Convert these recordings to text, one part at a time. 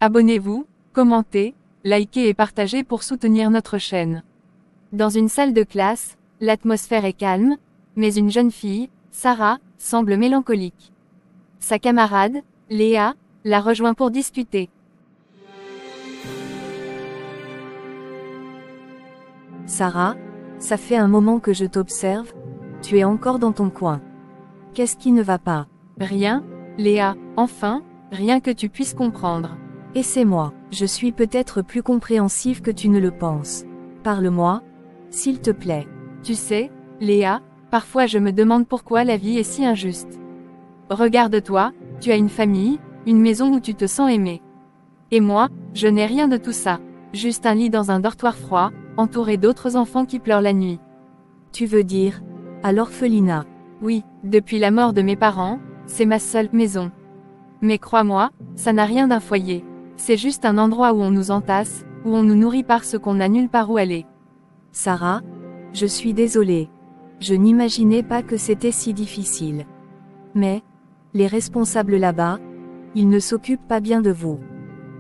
Abonnez-vous, commentez, likez et partagez pour soutenir notre chaîne. Dans une salle de classe, l'atmosphère est calme, mais une jeune fille, Sarah, semble mélancolique. Sa camarade, Léa, la rejoint pour discuter. Sarah, ça fait un moment que je t'observe, tu es encore dans ton coin. Qu'est-ce qui ne va pas? Rien, Léa, enfin, rien que tu puisses comprendre. Et c'est moi, je suis peut-être plus compréhensive que tu ne le penses. Parle-moi, s'il te plaît. Tu sais, Léa, parfois je me demande pourquoi la vie est si injuste. Regarde-toi, tu as une famille, une maison où tu te sens aimé. Et moi, je n'ai rien de tout ça, juste un lit dans un dortoir froid, entouré d'autres enfants qui pleurent la nuit. Tu veux dire, à l'orphelinat? Oui, depuis la mort de mes parents, c'est ma seule maison. Mais crois-moi, ça n'a rien d'un foyer. C'est juste un endroit où on nous entasse, où on nous nourrit parce qu'on n'a nulle part où aller. Sarah, je suis désolée. Je n'imaginais pas que c'était si difficile. Mais, les responsables là-bas, ils ne s'occupent pas bien de vous.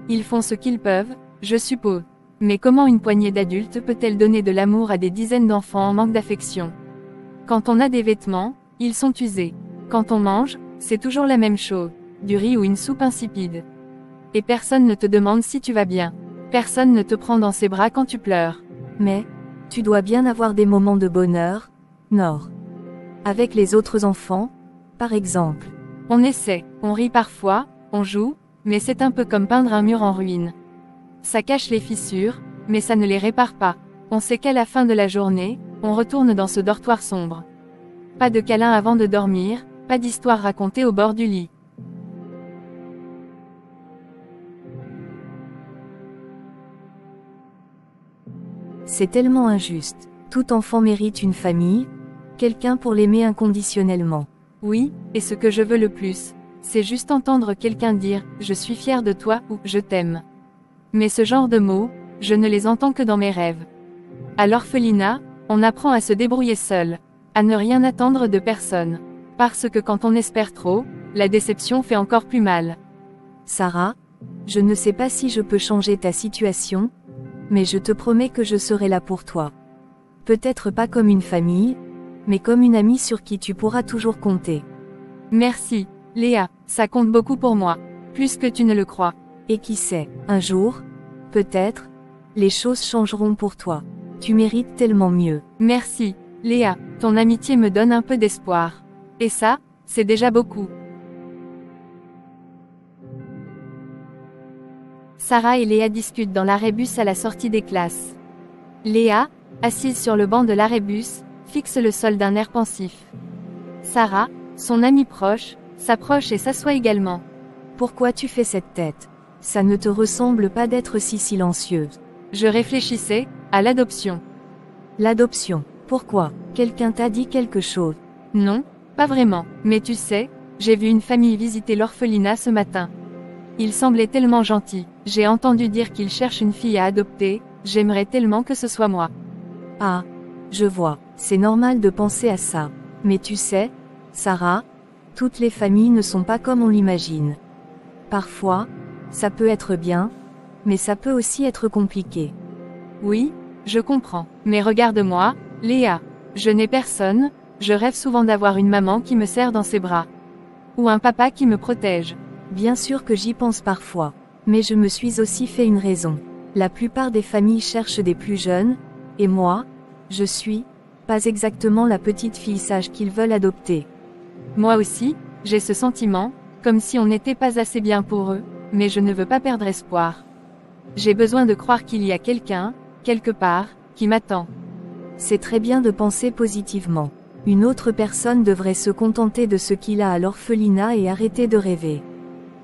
Ils font ce qu'ils peuvent, je suppose. Mais comment une poignée d'adultes peut-elle donner de l'amour à des dizaines d'enfants en manque d'affection? Quand on a des vêtements, ils sont usés. Quand on mange, c'est toujours la même chose, du riz ou une soupe insipide. Et personne ne te demande si tu vas bien. Personne ne te prend dans ses bras quand tu pleures. Mais, tu dois bien avoir des moments de bonheur, Nord. Avec les autres enfants, par exemple. On essaie, on rit parfois, on joue, mais c'est un peu comme peindre un mur en ruine. Ça cache les fissures, mais ça ne les répare pas. On sait qu'à la fin de la journée, on retourne dans ce dortoir sombre. Pas de câlin avant de dormir, pas d'histoire racontée au bord du lit. C'est tellement injuste. Tout enfant mérite une famille, quelqu'un pour l'aimer inconditionnellement. Oui, et ce que je veux le plus, c'est juste entendre quelqu'un dire « je suis fier de toi » ou « je t'aime ». Mais ce genre de mots, je ne les entends que dans mes rêves. À l'orphelinat, on apprend à se débrouiller seul, à ne rien attendre de personne. Parce que quand on espère trop, la déception fait encore plus mal. Sarah, je ne sais pas si je peux changer ta situation, mais je te promets que je serai là pour toi. Peut-être pas comme une famille, mais comme une amie sur qui tu pourras toujours compter. Merci, Léa, ça compte beaucoup pour moi, plus que tu ne le crois. Et qui sait, un jour, peut-être, les choses changeront pour toi. Tu mérites tellement mieux. Merci, Léa, ton amitié me donne un peu d'espoir. Et ça, c'est déjà beaucoup. Sarah et Léa discutent dans l'arrêt-bus à la sortie des classes. Léa, assise sur le banc de l'arrêt-bus, fixe le sol d'un air pensif. Sarah, son amie proche, s'approche et s'assoit également. Pourquoi tu fais cette tête? Ça ne te ressemble pas d'être si silencieuse. Je réfléchissais à l'adoption. L'adoption, pourquoi? Quelqu'un t'a dit quelque chose? Non, pas vraiment, mais tu sais, j'ai vu une famille visiter l'orphelinat ce matin. Ils semblaient tellement gentils, j'ai entendu dire qu'ils cherchent une fille à adopter, j'aimerais tellement que ce soit moi. Ah, je vois, c'est normal de penser à ça. Mais tu sais, Sarah, toutes les familles ne sont pas comme on l'imagine. Parfois, ça peut être bien, mais ça peut aussi être compliqué. Oui, je comprends, mais regarde-moi, Léa, je n'ai personne, je rêve souvent d'avoir une maman qui me serre dans ses bras. Ou un papa qui me protège. Bien sûr que j'y pense parfois, mais je me suis aussi fait une raison. La plupart des familles cherchent des plus jeunes, et moi, je suis, pas exactement la petite fille sage qu'ils veulent adopter. Moi aussi, j'ai ce sentiment, comme si on n'était pas assez bien pour eux, mais je ne veux pas perdre espoir. J'ai besoin de croire qu'il y a quelqu'un, quelque part, qui m'attend. C'est très bien de penser positivement. Une autre personne devrait se contenter de ce qu'il a à l'orphelinat et arrêter de rêver.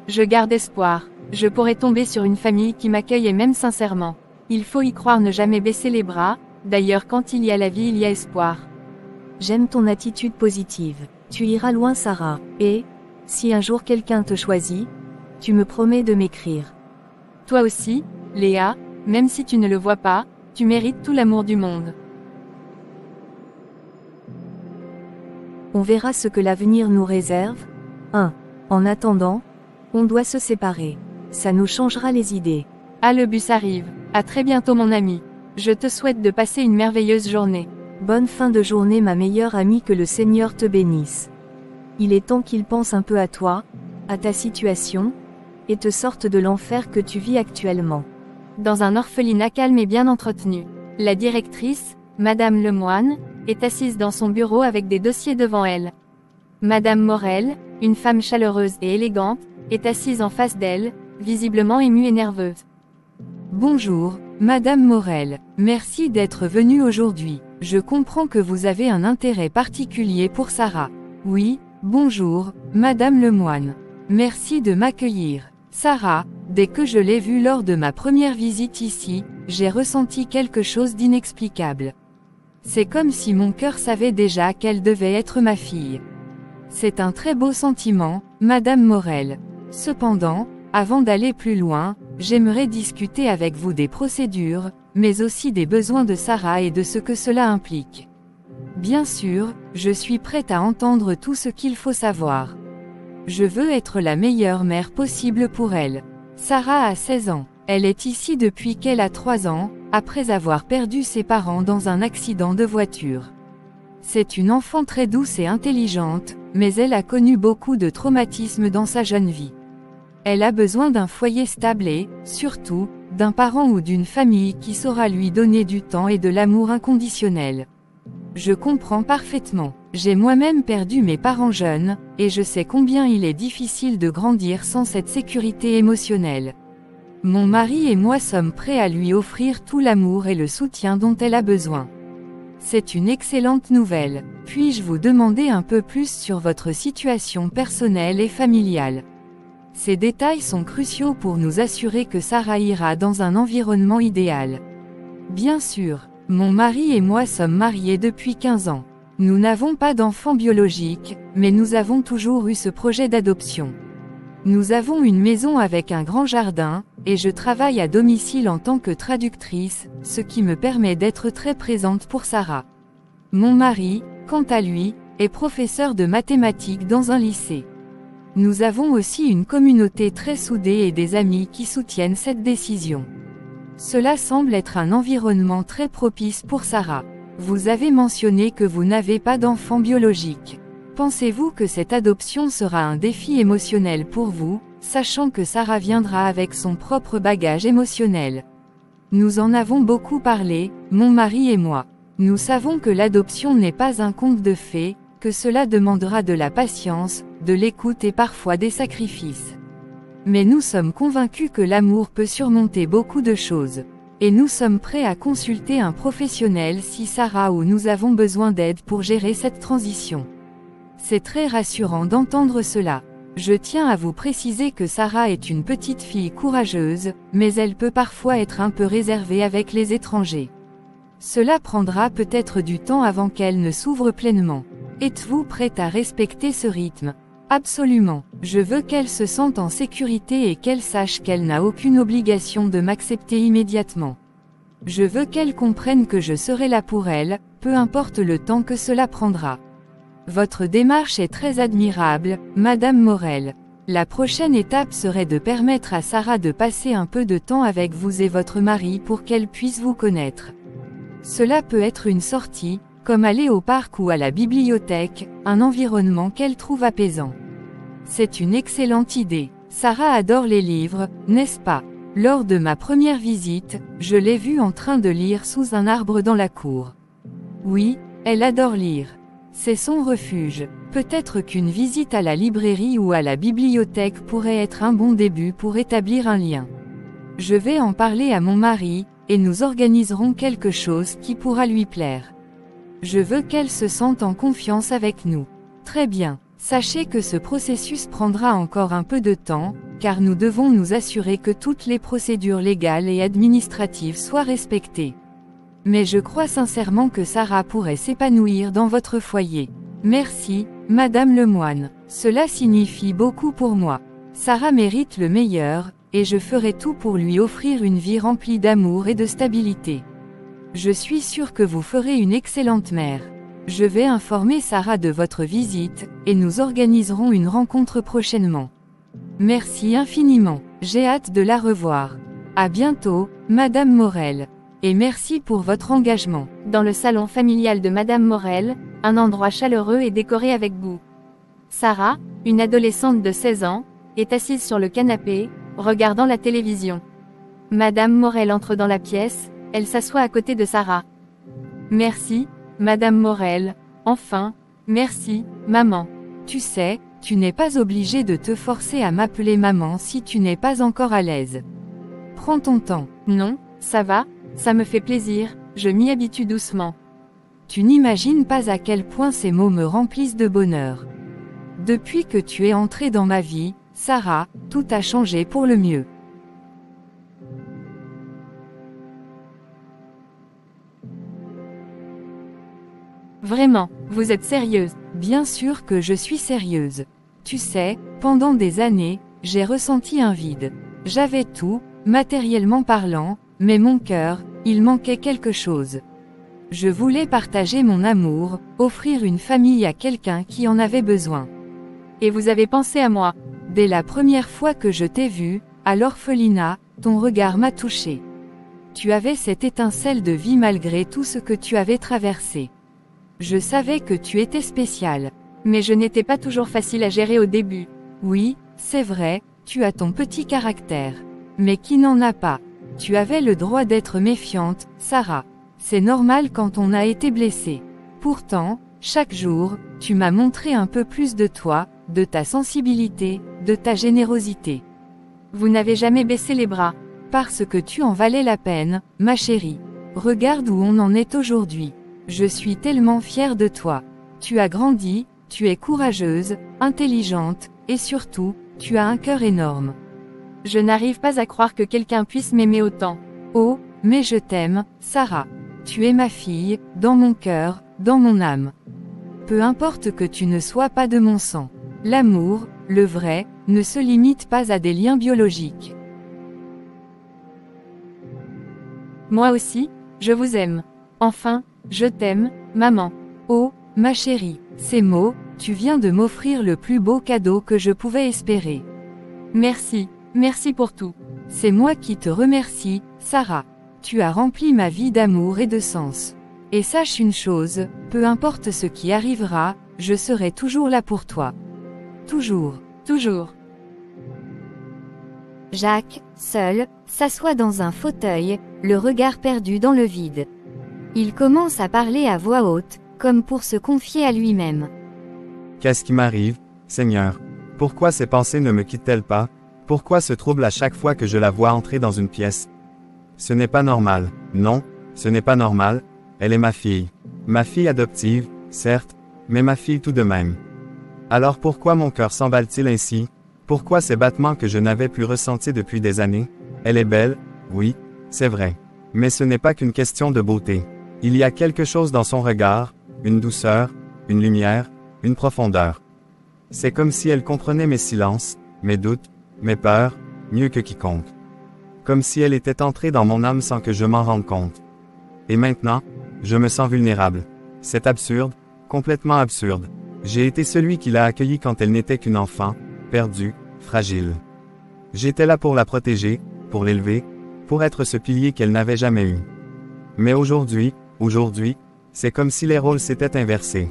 Je garde espoir. Je pourrais tomber sur une famille qui m'accueille et m'aime sincèrement. Il faut y croire, ne jamais baisser les bras, d'ailleurs quand il y a la vie il y a espoir. J'aime ton attitude positive. Tu iras loin Sarah, et, si un jour quelqu'un te choisit, tu me promets de m'écrire. Toi aussi, Léa, même si tu ne le vois pas, tu mérites tout l'amour du monde. On verra ce que l'avenir nous réserve. En attendant, on doit se séparer. Ça nous changera les idées. Ah, le bus arrive. À très bientôt mon ami. Je te souhaite de passer une merveilleuse journée. Bonne fin de journée ma meilleure amie, que le Seigneur te bénisse. Il est temps qu'il pense un peu à toi, à ta situation, et te sorte de l'enfer que tu vis actuellement. Dans un orphelinat calme et bien entretenu, la directrice, Madame Lemoine, est assise dans son bureau avec des dossiers devant elle. Madame Morel, une femme chaleureuse et élégante, est assise en face d'elle, visiblement émue et nerveuse. Bonjour, Madame Morel, merci d'être venue aujourd'hui. Je comprends que vous avez un intérêt particulier pour Sarah. Oui, bonjour, Madame Lemoine. Merci de m'accueillir. Sarah, dès que je l'ai vue lors de ma première visite ici, j'ai ressenti quelque chose d'inexplicable. C'est comme si mon cœur savait déjà qu'elle devait être ma fille. C'est un très beau sentiment, Madame Morel. Cependant, avant d'aller plus loin, j'aimerais discuter avec vous des procédures, mais aussi des besoins de Sarah et de ce que cela implique. Bien sûr, je suis prête à entendre tout ce qu'il faut savoir. Je veux être la meilleure mère possible pour elle. Sarah a 16 ans. Elle est ici depuis qu'elle a 3 ans, après avoir perdu ses parents dans un accident de voiture. C'est une enfant très douce et intelligente, mais elle a connu beaucoup de traumatismes dans sa jeune vie. Elle a besoin d'un foyer stable et, surtout, d'un parent ou d'une famille qui saura lui donner du temps et de l'amour inconditionnel. Je comprends parfaitement. J'ai moi-même perdu mes parents jeunes, et je sais combien il est difficile de grandir sans cette sécurité émotionnelle. Mon mari et moi sommes prêts à lui offrir tout l'amour et le soutien dont elle a besoin. C'est une excellente nouvelle. Puis-je vous demander un peu plus sur votre situation personnelle et familiale? Ces détails sont cruciaux pour nous assurer que Sarah ira dans un environnement idéal. Bien sûr, mon mari et moi sommes mariés depuis 15 ans. Nous n'avons pas d'enfants biologiques, mais nous avons toujours eu ce projet d'adoption. Nous avons une maison avec un grand jardin, et je travaille à domicile en tant que traductrice, ce qui me permet d'être très présente pour Sarah. Mon mari, quant à lui, est professeur de mathématiques dans un lycée. Nous avons aussi une communauté très soudée et des amis qui soutiennent cette décision. Cela semble être un environnement très propice pour Sarah. Vous avez mentionné que vous n'avez pas d'enfant biologique. Pensez-vous que cette adoption sera un défi émotionnel pour vous, sachant que Sarah viendra avec son propre bagage émotionnel? Nous en avons beaucoup parlé, mon mari et moi. Nous savons que l'adoption n'est pas un conte de fées, que cela demandera de la patience, de l'écoute et parfois des sacrifices. Mais nous sommes convaincus que l'amour peut surmonter beaucoup de choses. Et nous sommes prêts à consulter un professionnel si Sarah ou nous avons besoin d'aide pour gérer cette transition. C'est très rassurant d'entendre cela. Je tiens à vous préciser que Sarah est une petite fille courageuse, mais elle peut parfois être un peu réservée avec les étrangers. Cela prendra peut-être du temps avant qu'elle ne s'ouvre pleinement. Êtes-vous prête à respecter ce rythme? Absolument. Je veux qu'elle se sente en sécurité et qu'elle sache qu'elle n'a aucune obligation de m'accepter immédiatement. Je veux qu'elle comprenne que je serai là pour elle, peu importe le temps que cela prendra. Votre démarche est très admirable, Madame Morel. La prochaine étape serait de permettre à Sarah de passer un peu de temps avec vous et votre mari pour qu'elle puisse vous connaître. Cela peut être une sortie, comme aller au parc ou à la bibliothèque, un environnement qu'elle trouve apaisant. C'est une excellente idée. Sarah adore les livres, n'est-ce pas? Lors de ma première visite, je l'ai vue en train de lire sous un arbre dans la cour. Oui, elle adore lire. C'est son refuge. Peut-être qu'une visite à la librairie ou à la bibliothèque pourrait être un bon début pour établir un lien. Je vais en parler à mon mari, et nous organiserons quelque chose qui pourra lui plaire. Je veux qu'elle se sente en confiance avec nous. Très bien. Sachez que ce processus prendra encore un peu de temps, car nous devons nous assurer que toutes les procédures légales et administratives soient respectées. Mais je crois sincèrement que Sarah pourrait s'épanouir dans votre foyer. Merci, Madame Lemoine. Cela signifie beaucoup pour moi. Sarah mérite le meilleur, et je ferai tout pour lui offrir une vie remplie d'amour et de stabilité. Je suis sûre que vous ferez une excellente mère. Je vais informer Sarah de votre visite, et nous organiserons une rencontre prochainement. Merci infiniment. J'ai hâte de la revoir. À bientôt, Madame Morel. Et merci pour votre engagement. Dans le salon familial de Madame Morel, un endroit chaleureux et décoré avec goût. Sarah, une adolescente de 16 ans, est assise sur le canapé, regardant la télévision. Madame Morel entre dans la pièce, elle s'assoit à côté de Sarah. Merci, Madame Morel, enfin, merci, maman. Tu sais, tu n'es pas obligée de te forcer à m'appeler maman si tu n'es pas encore à l'aise. Prends ton temps. Non, ça va, ça me fait plaisir, je m'y habitue doucement. Tu n'imagines pas à quel point ces mots me remplissent de bonheur. Depuis que tu es entrée dans ma vie, Sarah, tout a changé pour le mieux. Vraiment, vous êtes sérieuse? Bien sûr que je suis sérieuse. Tu sais, pendant des années, j'ai ressenti un vide. J'avais tout, matériellement parlant, mais mon cœur, il manquait quelque chose. Je voulais partager mon amour, offrir une famille à quelqu'un qui en avait besoin. Et vous avez pensé à moi? Dès la première fois que je t'ai vue, à l'orphelinat, ton regard m'a touchée. Tu avais cette étincelle de vie malgré tout ce que tu avais traversé. Je savais que tu étais spéciale. Mais je n'étais pas toujours facile à gérer au début. Oui, c'est vrai, tu as ton petit caractère. Mais qui n'en a pas? Tu avais le droit d'être méfiante, Sarah. C'est normal quand on a été blessé. Pourtant, chaque jour, tu m'as montré un peu plus de toi, de ta sensibilité, de ta générosité. Vous n'avez jamais baissé les bras. Parce que tu en valais la peine, ma chérie. Regarde où on en est aujourd'hui. Je suis tellement fière de toi. Tu as grandi, tu es courageuse, intelligente, et surtout, tu as un cœur énorme. Je n'arrive pas à croire que quelqu'un puisse m'aimer autant. Oh, mais je t'aime, Sarah. Tu es ma fille, dans mon cœur, dans mon âme. Peu importe que tu ne sois pas de mon sang. L'amour, le vrai, ne se limite pas à des liens biologiques. Moi aussi, je vous aime. Enfin, je t'aime, maman. Oh, ma chérie, ces mots, tu viens de m'offrir le plus beau cadeau que je pouvais espérer. Merci, merci pour tout. C'est moi qui te remercie, Sarah. Tu as rempli ma vie d'amour et de sens. Et sache une chose, peu importe ce qui arrivera, je serai toujours là pour toi. Toujours, toujours. Jacques, seul, s'assoit dans un fauteuil, le regard perdu dans le vide. Il commence à parler à voix haute, comme pour se confier à lui-même. Qu'est-ce qui m'arrive, Seigneur? Pourquoi ces pensées ne me quittent-elles pas? Pourquoi ce trouble à chaque fois que je la vois entrer dans une pièce? Ce n'est pas normal. Non, ce n'est pas normal. Elle est ma fille. Ma fille adoptive, certes, mais ma fille tout de même. Alors pourquoi mon cœur s'emballe-t-il ainsi? Pourquoi ces battements que je n'avais plus ressentis depuis des années? Elle est belle, oui, c'est vrai. Mais ce n'est pas qu'une question de beauté. Il y a quelque chose dans son regard, une douceur, une lumière, une profondeur. C'est comme si elle comprenait mes silences, mes doutes, mes peurs, mieux que quiconque. Comme si elle était entrée dans mon âme sans que je m'en rende compte. Et maintenant, je me sens vulnérable. C'est absurde, complètement absurde. J'ai été celui qui l'a accueillie quand elle n'était qu'une enfant, perdue, fragile. J'étais là pour la protéger, pour l'élever, pour être ce pilier qu'elle n'avait jamais eu. Mais aujourd'hui, c'est comme si les rôles s'étaient inversés.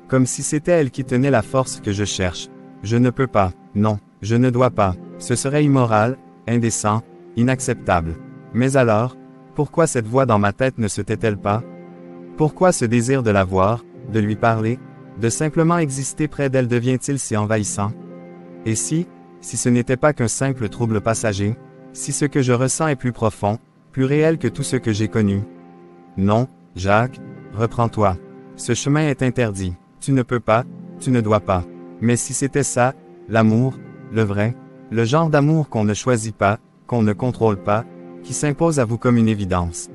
Comme si c'était elle qui tenait la force que je cherche. Je ne peux pas, non, je ne dois pas. Ce serait immoral, indécent, inacceptable. Mais alors, pourquoi cette voix dans ma tête ne se tait-elle pas? Pourquoi ce désir de la voir, de lui parler, de simplement exister près d'elle devient-il si envahissant? Et si ce n'était pas qu'un simple trouble passager? Si ce que je ressens est plus profond, plus réel que tout ce que j'ai connu? Non, Jacques, reprends-toi. Ce chemin est interdit. Tu ne peux pas, tu ne dois pas. Mais si c'était ça, l'amour, le vrai, le genre d'amour qu'on ne choisit pas, qu'on ne contrôle pas, qui s'impose à vous comme une évidence.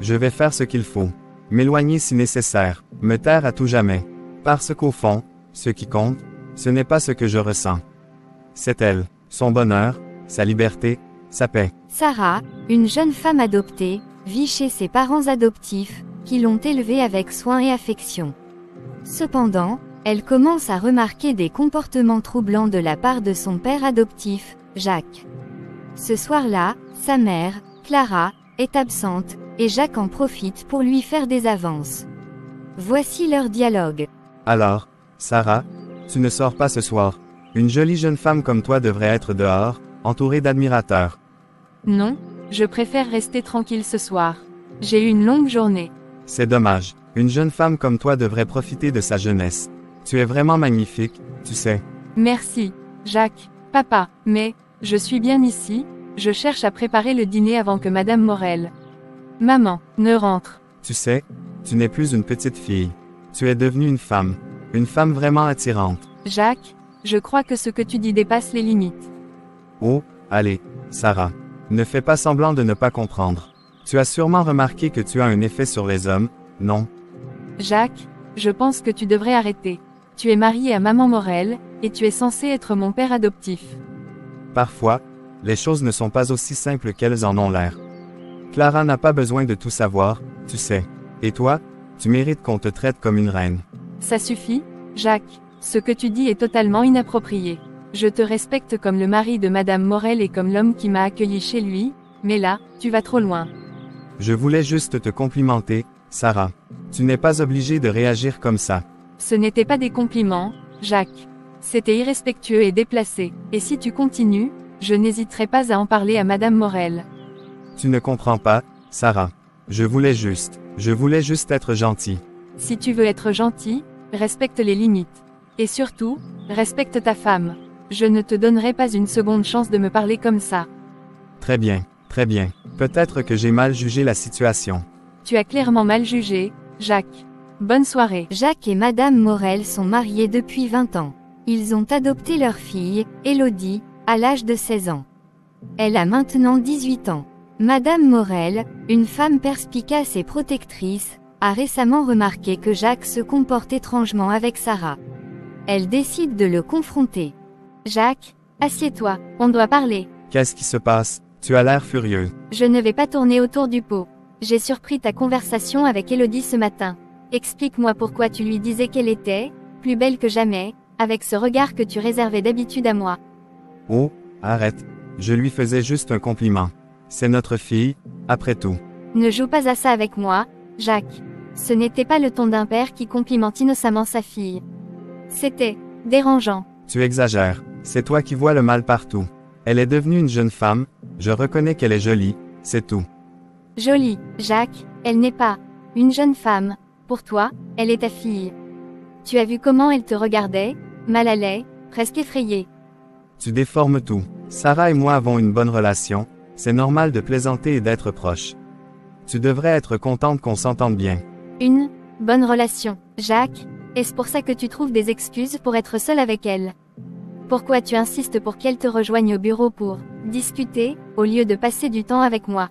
Je vais faire ce qu'il faut. M'éloigner si nécessaire, me taire à tout jamais. Parce qu'au fond, ce qui compte, ce n'est pas ce que je ressens. C'est elle, son bonheur, sa liberté, sa paix. Sarah, une jeune femme adoptée, vit chez ses parents adoptifs, qui l'ont élevée avec soin et affection. Cependant, elle commence à remarquer des comportements troublants de la part de son père adoptif, Jacques. Ce soir-là, sa mère, Clara, est absente, et Jacques en profite pour lui faire des avances. Voici leur dialogue. Alors, Sarah, tu ne sors pas ce soir. Une jolie jeune femme comme toi devrait être dehors, entourée d'admirateurs. Non, je préfère rester tranquille ce soir. J'ai eu une longue journée. C'est dommage. Une jeune femme comme toi devrait profiter de sa jeunesse. Tu es vraiment magnifique, tu sais. Merci, Jacques, papa, mais, je suis bien ici, je cherche à préparer le dîner avant que Madame Morel. Maman, ne rentre. Tu sais, tu n'es plus une petite fille. Tu es devenue une femme vraiment attirante. Jacques, je crois que ce que tu dis dépasse les limites. Oh, allez, Sarah. Ne fais pas semblant de ne pas comprendre. Tu as sûrement remarqué que tu as un effet sur les hommes, non? Jacques, je pense que tu devrais arrêter. Tu es marié à Maman Morel, et tu es censé être mon père adoptif. Parfois, les choses ne sont pas aussi simples qu'elles en ont l'air. Clara n'a pas besoin de tout savoir, tu sais. Et toi, tu mérites qu'on te traite comme une reine. Ça suffit, Jacques. Ce que tu dis est totalement inapproprié. Je te respecte comme le mari de Madame Morel et comme l'homme qui m'a accueilli chez lui, mais là, tu vas trop loin. Je voulais juste te complimenter, Sarah. Tu n'es pas obligée de réagir comme ça. Ce n'était pas des compliments, Jacques. C'était irrespectueux et déplacé, et si tu continues, je n'hésiterai pas à en parler à Madame Morel. Tu ne comprends pas, Sarah. Je voulais juste être gentil. Si tu veux être gentil, respecte les limites. Et surtout, respecte ta femme. Je ne te donnerai pas une seconde chance de me parler comme ça. Très bien, très bien. Peut-être que j'ai mal jugé la situation. Tu as clairement mal jugé, Jacques. Bonne soirée. Jacques et Madame Morel sont mariés depuis 20 ans. Ils ont adopté leur fille, Élodie, à l'âge de 16 ans. Elle a maintenant 18 ans. Madame Morel, une femme perspicace et protectrice, a récemment remarqué que Jacques se comporte étrangement avec Sarah. Elle décide de le confronter. Jacques, assieds-toi, on doit parler. Qu'est-ce qui se passe? Tu as l'air furieux. Je ne vais pas tourner autour du pot. J'ai surpris ta conversation avec Élodie ce matin. Explique-moi pourquoi tu lui disais qu'elle était, plus belle que jamais, avec ce regard que tu réservais d'habitude à moi. Oh, arrête. Je lui faisais juste un compliment. C'est notre fille, après tout. Ne joue pas à ça avec moi, Jacques. Ce n'était pas le ton d'un père qui complimente innocemment sa fille. C'était dérangeant. Tu exagères. C'est toi qui vois le mal partout. Elle est devenue une jeune femme, je reconnais qu'elle est jolie, c'est tout. Jolie, Jacques, elle n'est pas une jeune femme. Pour toi, elle est ta fille. Tu as vu comment elle te regardait, mal à l'aise, presque effrayée. Tu déformes tout. Sarah et moi avons une bonne relation, c'est normal de plaisanter et d'être proches. Tu devrais être contente qu'on s'entende bien. Une bonne relation, Jacques, est-ce pour ça que tu trouves des excuses pour être seul avec elle? Pourquoi tu insistes pour qu'elle te rejoigne au bureau pour discuter, au lieu de passer du temps avec moi?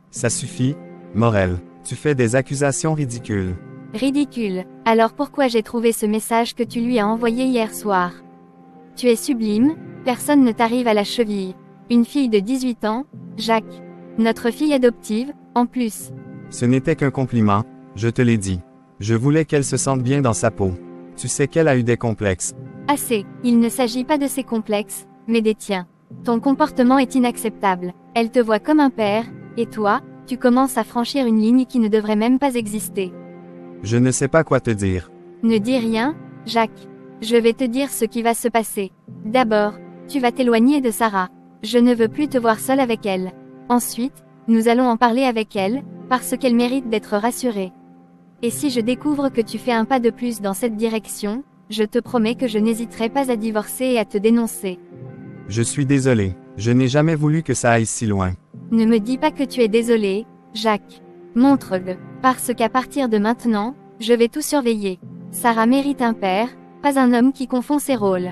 Ça suffit, Morel. Tu fais des accusations ridicules. Ridicule. Alors pourquoi j'ai trouvé ce message que tu lui as envoyé hier soir? Tu es sublime, personne ne t'arrive à la cheville. Une fille de 18 ans, Jacques. Notre fille adoptive, en plus. Ce n'était qu'un compliment, je te l'ai dit. Je voulais qu'elle se sente bien dans sa peau. Tu sais qu'elle a eu des complexes. Assez, il ne s'agit pas de ses complexes, mais des tiens. Ton comportement est inacceptable. Elle te voit comme un père, et toi, tu commences à franchir une ligne qui ne devrait même pas exister. Je ne sais pas quoi te dire. Ne dis rien, Jacques. Je vais te dire ce qui va se passer. D'abord, tu vas t'éloigner de Sarah. Je ne veux plus te voir seule avec elle. Ensuite, nous allons en parler avec elle, parce qu'elle mérite d'être rassurée. Et si je découvre que tu fais un pas de plus dans cette direction, je te promets que je n'hésiterai pas à divorcer et à te dénoncer. Je suis désolé. Je n'ai jamais voulu que ça aille si loin. Ne me dis pas que tu es désolé, Jacques. Montre-le. Parce qu'à partir de maintenant, je vais tout surveiller. Sarah mérite un père, pas un homme qui confond ses rôles.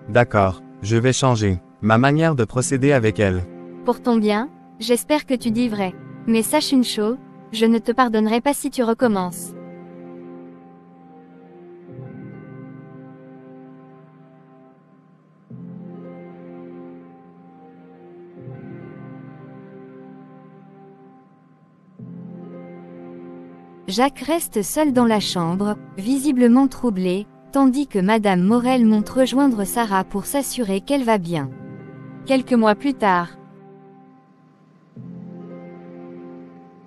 D'accord, je vais changer ma manière de procéder avec elle. Pour ton bien, j'espère que tu dis vrai. Mais sache une chose, je ne te pardonnerai pas si tu recommences. Jacques reste seul dans la chambre, visiblement troublé, tandis que Madame Morel monte rejoindre Sarah pour s'assurer qu'elle va bien. Quelques mois plus tard,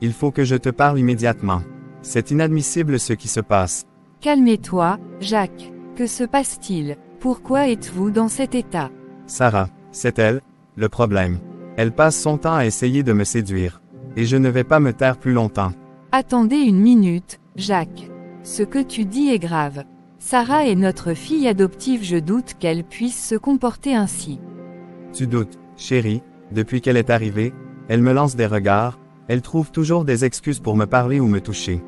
Il faut que je te parle immédiatement. C'est inadmissible ce qui se passe. Calmez-toi, Jacques. Que se passe-t-il? Pourquoi êtes-vous dans cet état? Sarah, c'est elle, le problème. Elle passe son temps à essayer de me séduire. Et je ne vais pas me taire plus longtemps. Attendez une minute, Jacques. Ce que tu dis est grave. Sarah est notre fille adoptive, je doute qu'elle puisse se comporter ainsi. Tu doutes, chérie, depuis qu'elle est arrivée, elle me lance des regards, elle trouve toujours des excuses pour me parler ou me toucher.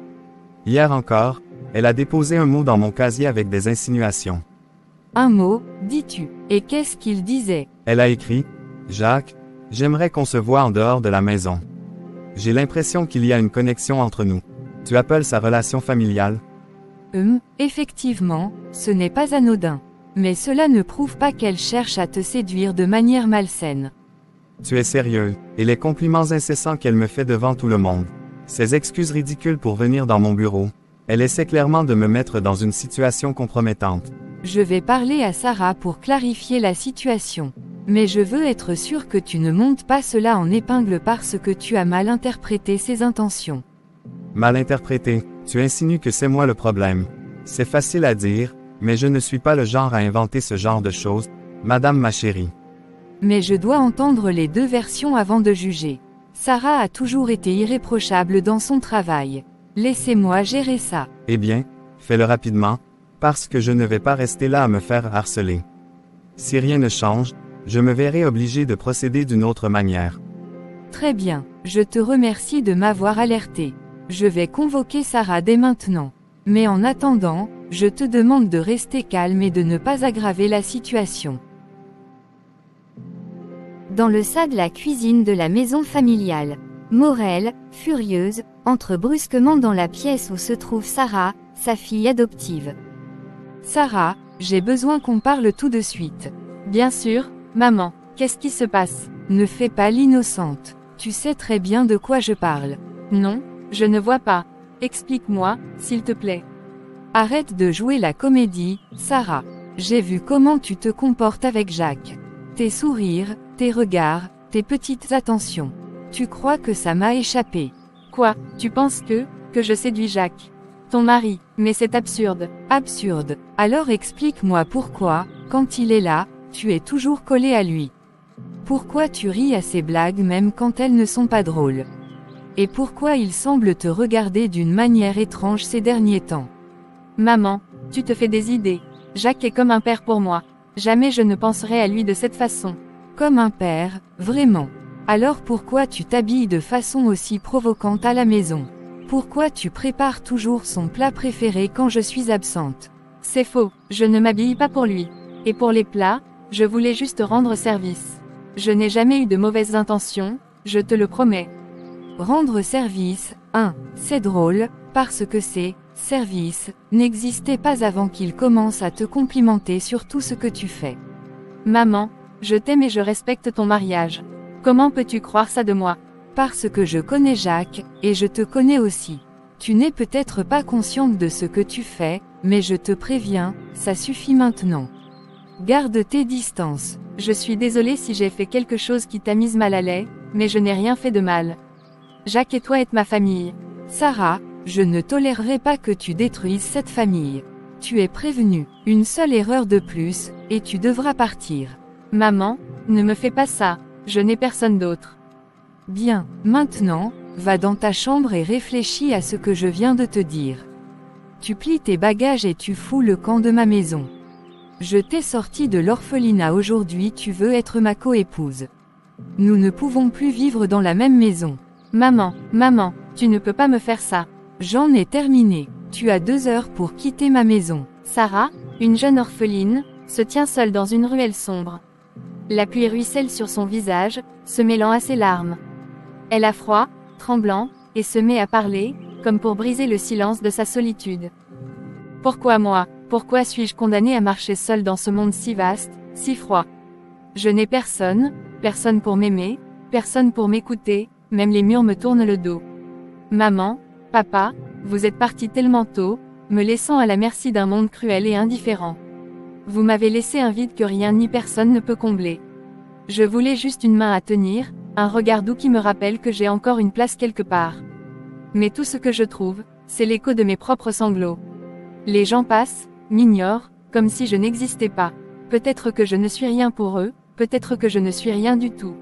Hier encore, elle a déposé un mot dans mon casier avec des insinuations. Un mot, dis-tu, et qu'est-ce qu'il disait? Elle a écrit, « Jacques, j'aimerais qu'on se voie en dehors de la maison. J'ai l'impression qu'il y a une connexion entre nous. Tu appelles sa relation familiale? » Effectivement, ce n'est pas anodin. Mais cela ne prouve pas qu'elle cherche à te séduire de manière malsaine. Tu es sérieux, et les compliments incessants qu'elle me fait devant tout le monde. Ces excuses ridicules pour venir dans mon bureau. Elle essaie clairement de me mettre dans une situation compromettante. Je vais parler à Sarah pour clarifier la situation. Mais je veux être sûr que tu ne montes pas cela en épingle parce que tu as mal interprété ses intentions. Mal interprété, tu insinues que c'est moi le problème. C'est facile à dire, mais je ne suis pas le genre à inventer ce genre de choses, madame ma chérie. Mais je dois entendre les deux versions avant de juger. Sarah a toujours été irréprochable dans son travail. Laissez-moi gérer ça. Eh bien, fais-le rapidement, parce que je ne vais pas rester là à me faire harceler. Si rien ne change, je me verrai obligé de procéder d'une autre manière. Très bien, je te remercie de m'avoir alerté. Je vais convoquer Sarah dès maintenant. Mais en attendant, je te demande de rester calme et de ne pas aggraver la situation. Dans le sac de la cuisine de la maison familiale, Morel, furieuse, entre brusquement dans la pièce où se trouve Sarah, sa fille adoptive. Sarah, j'ai besoin qu'on parle tout de suite. Bien sûr, maman, qu'est-ce qui se passe? Ne fais pas l'innocente. Tu sais très bien de quoi je parle. Non, je ne vois pas. Explique-moi, s'il te plaît. Arrête de jouer la comédie, Sarah. J'ai vu comment tu te comportes avec Jacques. Tes sourires, tes regards, tes petites attentions. Tu crois que ça m'a échappé? Quoi, tu penses que je séduis Jacques? Ton mari, mais c'est absurde. Absurde. Alors explique-moi pourquoi, quand il est là, tu es toujours collé à lui. Pourquoi tu ris à ses blagues même quand elles ne sont pas drôles? Et pourquoi il semble te regarder d'une manière étrange ces derniers temps? Maman, tu te fais des idées. Jacques est comme un père pour moi. Jamais je ne penserai à lui de cette façon. Comme un père, vraiment. Alors pourquoi tu t'habilles de façon aussi provocante à la maison? Pourquoi tu prépares toujours son plat préféré quand je suis absente? C'est faux, je ne m'habille pas pour lui. Et pour les plats, je voulais juste rendre service. Je n'ai jamais eu de mauvaises intentions, je te le promets. Rendre service, c'est drôle, parce que service, n'existait pas avant qu'il commence à te complimenter sur tout ce que tu fais. Maman, je t'aime et je respecte ton mariage. Comment peux-tu croire ça de moi? Parce que je connais Jacques, et je te connais aussi. Tu n'es peut-être pas consciente de ce que tu fais, mais je te préviens, ça suffit maintenant. Garde tes distances. Je suis désolée si j'ai fait quelque chose qui t'a mise mal à l'aise, mais je n'ai rien fait de mal. Jacques et toi êtes ma famille. Sarah, je ne tolérerai pas que tu détruises cette famille. Tu es prévenue, une seule erreur de plus, et tu devras partir. Maman, ne me fais pas ça, je n'ai personne d'autre. Bien, maintenant, va dans ta chambre et réfléchis à ce que je viens de te dire. Tu plies tes bagages et tu fous le camp de ma maison. Je t'ai sorti de l'orphelinat aujourd'hui, tu veux être ma coépouse. Nous ne pouvons plus vivre dans la même maison. Maman, tu ne peux pas me faire ça. J'en ai terminé. Tu as 2 heures pour quitter ma maison. Sarah, une jeune orpheline, se tient seule dans une ruelle sombre. La pluie ruisselle sur son visage, se mêlant à ses larmes. Elle a froid, tremblant, et se met à parler, comme pour briser le silence de sa solitude. Pourquoi moi? Pourquoi suis-je condamnée à marcher seule dans ce monde si vaste, si froid? Je n'ai personne, personne pour m'aimer, personne pour m'écouter, même les murs me tournent le dos. Maman, papa, vous êtes partis tellement tôt, me laissant à la merci d'un monde cruel et indifférent. Vous m'avez laissé un vide que rien ni personne ne peut combler. Je voulais juste une main à tenir, un regard doux qui me rappelle que j'ai encore une place quelque part. Mais tout ce que je trouve, c'est l'écho de mes propres sanglots. Les gens passent, m'ignorent, comme si je n'existais pas. Peut-être que je ne suis rien pour eux, peut-être que je ne suis rien du tout.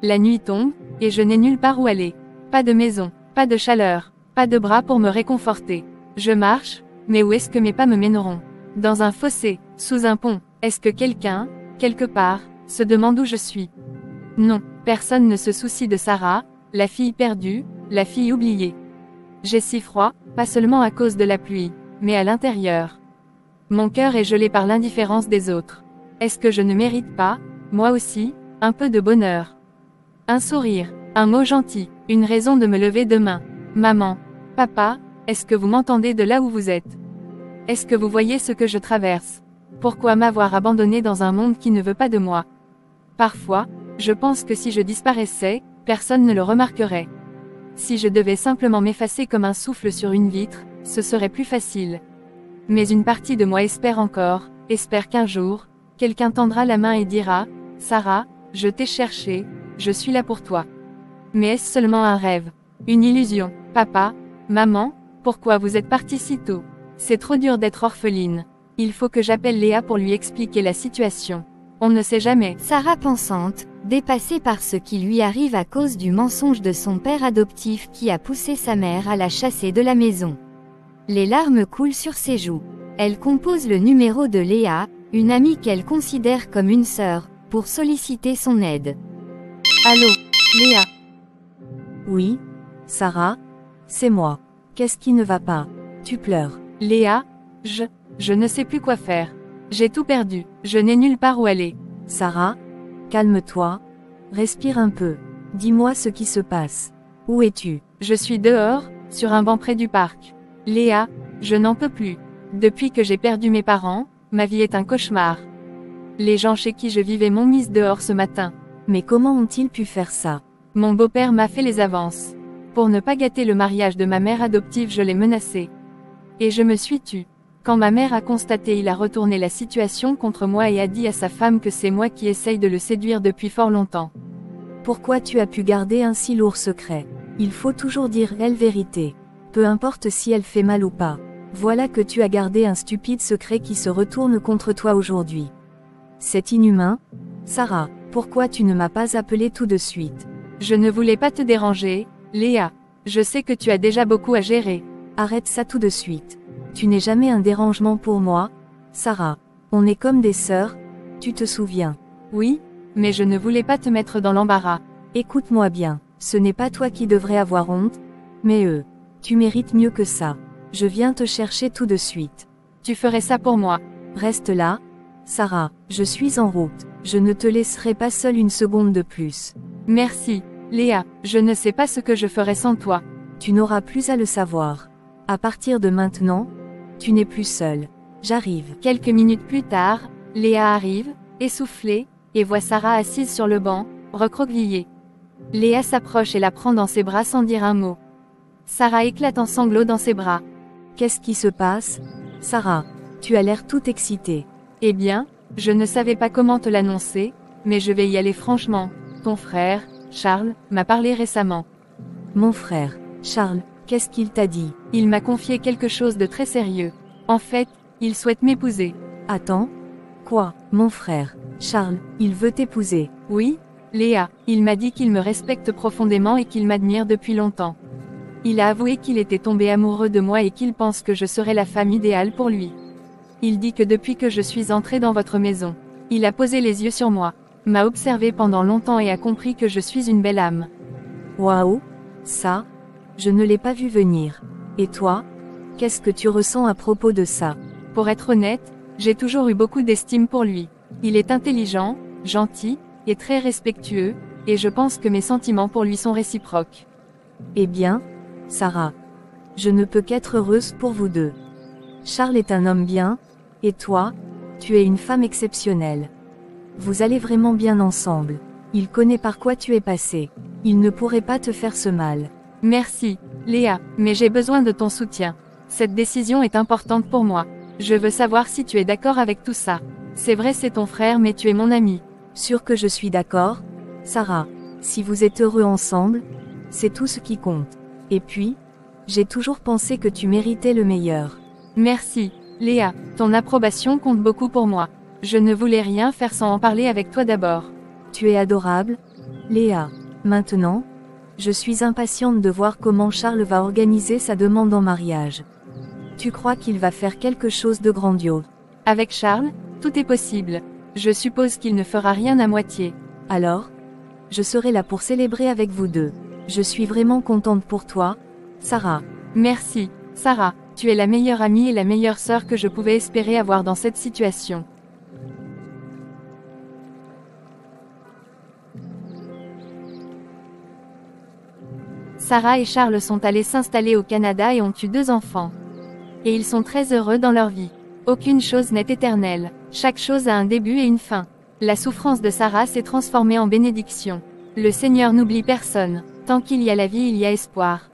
La nuit tombe, et je n'ai nulle part où aller. Pas de maison, pas de chaleur, pas de bras pour me réconforter. Je marche, mais où est-ce que mes pas me mèneront? Dans un fossé, sous un pont, est-ce que quelqu'un, quelque part, se demande où je suis? Non, personne ne se soucie de Sarah, la fille perdue, la fille oubliée. J'ai si froid, pas seulement à cause de la pluie, mais à l'intérieur. Mon cœur est gelé par l'indifférence des autres. Est-ce que je ne mérite pas, moi aussi, un peu de bonheur? Un sourire, un mot gentil, une raison de me lever demain. Maman, papa, est-ce que vous m'entendez de là où vous êtes? Est-ce que vous voyez ce que je traverse? Pourquoi m'avoir abandonné dans un monde qui ne veut pas de moi? Parfois, je pense que si je disparaissais, personne ne le remarquerait. Si je devais simplement m'effacer comme un souffle sur une vitre, ce serait plus facile. Mais une partie de moi espère encore, espère qu'un jour, quelqu'un tendra la main et dira, « Sarah, je t'ai cherché, je suis là pour toi. » Mais est-ce seulement un rêve? Une illusion? Papa, maman, pourquoi vous êtes partis si tôt? C'est trop dur d'être orpheline. Il faut que j'appelle Léa pour lui expliquer la situation. On ne sait jamais. Sarah pensante, dépassée par ce qui lui arrive à cause du mensonge de son père adoptif qui a poussé sa mère à la chasser de la maison. Les larmes coulent sur ses joues. Elle compose le numéro de Léa, une amie qu'elle considère comme une sœur, pour solliciter son aide. Allô, Léa? Oui, Sarah, c'est moi. Qu'est-ce qui ne va pas? Tu pleures. Léa, je ne sais plus quoi faire. J'ai tout perdu, je n'ai nulle part où aller. Sarah, calme-toi. Respire un peu. Dis-moi ce qui se passe. Où es-tu? Je suis dehors, sur un banc près du parc. Léa, je n'en peux plus. Depuis que j'ai perdu mes parents, ma vie est un cauchemar. Les gens chez qui je vivais m'ont mise dehors ce matin. Mais comment ont-ils pu faire ça? Mon beau-père m'a fait les avances. Pour ne pas gâter le mariage de ma mère adoptive, je l'ai menacé. Et je me suis tue. Quand ma mère a constaté, il a retourné la situation contre moi et a dit à sa femme que c'est moi qui essaye de le séduire depuis fort longtemps. Pourquoi tu as pu garder un si lourd secret? Il faut toujours dire la vérité. Peu importe si elle fait mal ou pas. Voilà que tu as gardé un stupide secret qui se retourne contre toi aujourd'hui. C'est inhumain. Sarah, pourquoi tu ne m'as pas appelé tout de suite? Je ne voulais pas te déranger, Léa. Je sais que tu as déjà beaucoup à gérer. Arrête ça tout de suite. Tu n'es jamais un dérangement pour moi, Sarah. On est comme des sœurs, tu te souviens? Oui, mais je ne voulais pas te mettre dans l'embarras. Écoute-moi bien, ce n'est pas toi qui devrais avoir honte, mais eux. Tu mérites mieux que ça. Je viens te chercher tout de suite. Tu ferais ça pour moi. Reste là, Sarah, je suis en route. Je ne te laisserai pas seule une seconde de plus. Merci, Léa, je ne sais pas ce que je ferais sans toi. Tu n'auras plus à le savoir. À partir de maintenant, tu n'es plus seule. J'arrive. Quelques minutes plus tard, Léa arrive, essoufflée, et voit Sarah assise sur le banc, recroquevillée. Léa s'approche et la prend dans ses bras sans dire un mot. Sarah éclate en sanglots dans ses bras. Qu'est-ce qui se passe? Sarah, tu as l'air toute excitée. Eh bien, je ne savais pas comment te l'annoncer, mais je vais y aller franchement. Ton frère, Charles, m'a parlé récemment. Mon frère, Charles, qu'est-ce qu'il t'a dit? Il m'a confié quelque chose de très sérieux. En fait, il souhaite m'épouser. Attends. Quoi? Mon frère, Charles, il veut t'épouser? Oui, Léa, il m'a dit qu'il me respecte profondément et qu'il m'admire depuis longtemps. Il a avoué qu'il était tombé amoureux de moi et qu'il pense que je serai la femme idéale pour lui. Il dit que depuis que je suis entrée dans votre maison, il a posé les yeux sur moi, m'a observé pendant longtemps et a compris que je suis une belle âme. Waouh! Ça, je ne l'ai pas vu venir. Et toi? Qu'est-ce que tu ressens à propos de ça? Pour être honnête, j'ai toujours eu beaucoup d'estime pour lui. Il est intelligent, gentil, et très respectueux, et je pense que mes sentiments pour lui sont réciproques. Eh bien, Sarah, je ne peux qu'être heureuse pour vous deux. Charles est un homme bien, et toi, tu es une femme exceptionnelle. Vous allez vraiment bien ensemble. Il connaît par quoi tu es passé. Il ne pourrait pas te faire ce mal. Merci, Léa, mais j'ai besoin de ton soutien. Cette décision est importante pour moi. Je veux savoir si tu es d'accord avec tout ça. C'est vrai, c'est ton frère, mais tu es mon ami. Sûr que je suis d'accord, Sarah. Si vous êtes heureux ensemble, c'est tout ce qui compte. Et puis, J'ai toujours pensé que tu méritais le meilleur. Merci, Léa, ton approbation compte beaucoup pour moi. Je ne voulais rien faire sans en parler avec toi d'abord. Tu es adorable, Léa. Maintenant, je suis impatiente de voir comment Charles va organiser sa demande en mariage. Tu crois qu'il va faire quelque chose de grandiose? Avec Charles, tout est possible. Je suppose qu'il ne fera rien à moitié. Alors, je serai là pour célébrer avec vous deux. Je suis vraiment contente pour toi, Sarah. Merci, Sarah, tu es la meilleure amie et la meilleure sœur que je pouvais espérer avoir dans cette situation. Sarah et Charles sont allés s'installer au Canada et ont eu 2 enfants. Et ils sont très heureux dans leur vie. Aucune chose n'est éternelle. Chaque chose a un début et une fin. La souffrance de Sarah s'est transformée en bénédiction. Le Seigneur n'oublie personne. Tant qu'il y a la vie, il y a espoir.